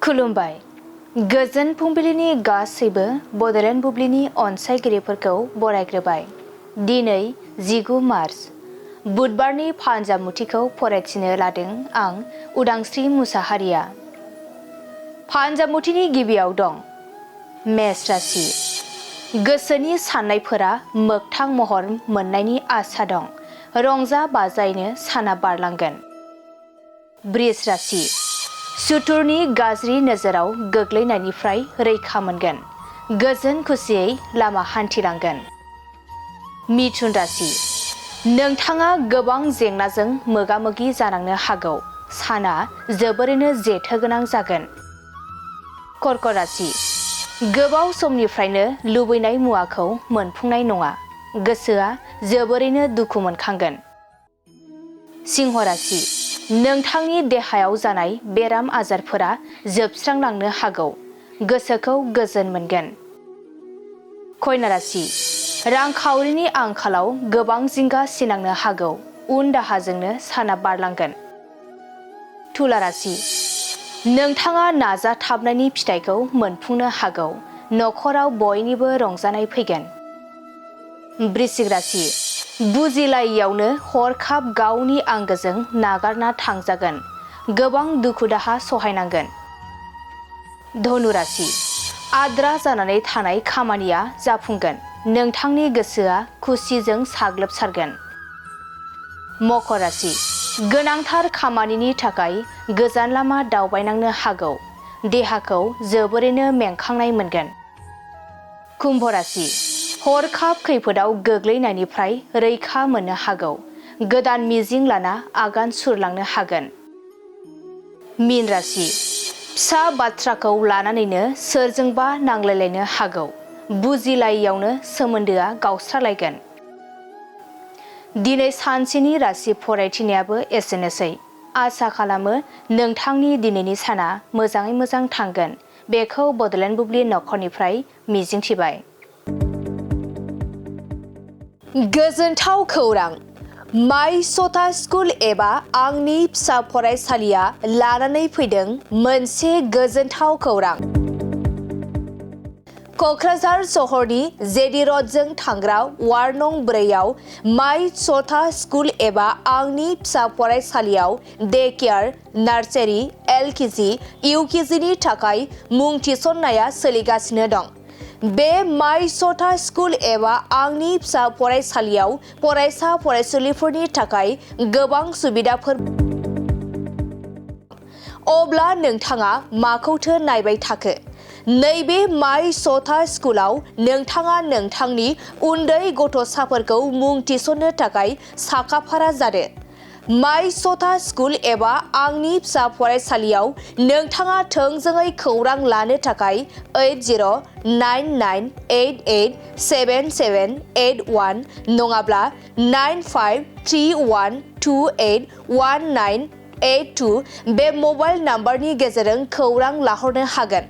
खुलुमबाय। गोजोन फुंबिलिनि गासैबो बड'लेण्ड बुब्लिनि अनसायगिरिफोरखौ बरायग्रोबाय। दिनै 19 मार्च बुधबारनि फानजामुथिखौ फरायथिनो लादों आं उदांस्रि मुसाहारिया। फानजामुथिनि गिबियाव दं मेष राशि। गोसोनि साननायफोरा मोगथां महर मोननायनि आसा दं। रंजा बाजायैनो साना बारलांगोन। बृष राशि। सुथुरनि गाज्रि नोजोराव गोग्लैनायनिफ्राय रैखा मोनगोन। गोजोन खुसियै लामा हान्थिलांगोन। मिथुन राशि। नोंथाङा गोबां जेंनाजों मोगा-मोगि जानांनो हागौ। साना जोबोरैनो जेथोगोनां जागोन। कर्क राशि। गोबाव समनिफ्रायनो लुबैनाय मुवाखौ मोनफुंनाय नङा। गोसोआ जोबोरैनो दुखु मोनखांगोन। सिंह राशि। नोंथांनि देहायाव जानाय बेराम आजारफोरा जोबस्रांलांनो हागौ। गोसोखौ गोजोन मोनगोन। कन्या राशि। रांखावरिनि आंखालाव गोबां जिंगा सिनांनो हागौ। उन दाहाजोंनो साना बारलांगोन। तुला राशि। नोंथाङा नाजाथाबनायनि फिथाइखौ मोनफुंनो हागौ। नखराव बयनिबो रंजानाय फैगोन। वृश्चिक राशि। बुजिलायैयावनो हरखाब गावनि आंगोजों नागारना थांजागोन। गोबां दुखु दाहा सहायनांगोन। धनु राशि। आद्रा जानानै थानाय खामानिया जाफुंगोन। नोंथांनि गोसोआ खुसिजों साग्लोबसारगोन। मकर राशि। गोनांथार खामानिनि थाखाय गोजान लामा दावबायनांनो हागौ। देहाखौ जोबोरैनो मेंखांनाय मोनगोन। कुम्भ राशि। हरखाब खैफोदाव गोग्लैनायनिफ्राय रैखा मोननो हागौ। गोदान मिजिं लाना आगान सुरलांनो हागोन। मीन राशि। फिसा बाथ्राखौ लानानैनो सोरजोंबा नांलायलायनो हागौ। बुजिलायैयावनो सोमोन्दोआ गावस्रालायगोन। दिनै सानसेनि राशि फरायथिनायाबो एसेनोसै। आसा खालामो नोंथांनि दिनैनि साना मोजाङै मोजां थांगोन। बेखौ बड'लेण्ड बुब्लि नखरनिफ्राय मिजिंथिबाय। गोजोनथाव खौरां। माय सथा स्कुल एबा आंनि फिसा फरायसालिया लानानै फैदों मोनसे गोजोनथाव खौरां। क'क्राझार सहरनि जेडि र'डजों थांग्रा वार्ड नं 4आव माय सथा स्कुल एबा आंनि फिसा फरायसालियाव डे केयार, नार्सारि, LKG, UKGनि थाखाय मुं थिसननाया सोलिगासिनो दं। बे माय सथा स्कुल एबा आंनि फिसा फरायसालियाव फरायसा फरायसुलिफोरनि थाखाय गोबां सुबिदाफोर। अब्ला नोंथाङा माखौथो नायबाय थाखो? नैबे माय सथा स्कुलाव नोंथाङा नोंथांनि उन्दै गथ'साफोरखौ मुं थिसननो थाखाय साखाफारा जादो। माय सथा स्कुल एबा आंनि फिसा फरायसालियाव नोंथाङा थोंजोङै खौरां लानो थाखाय 8099887781 नङाब्ला 9531281982 बे मबाइल नाम्बारनि गेजेरजों खौरां लाहरनो हागोन।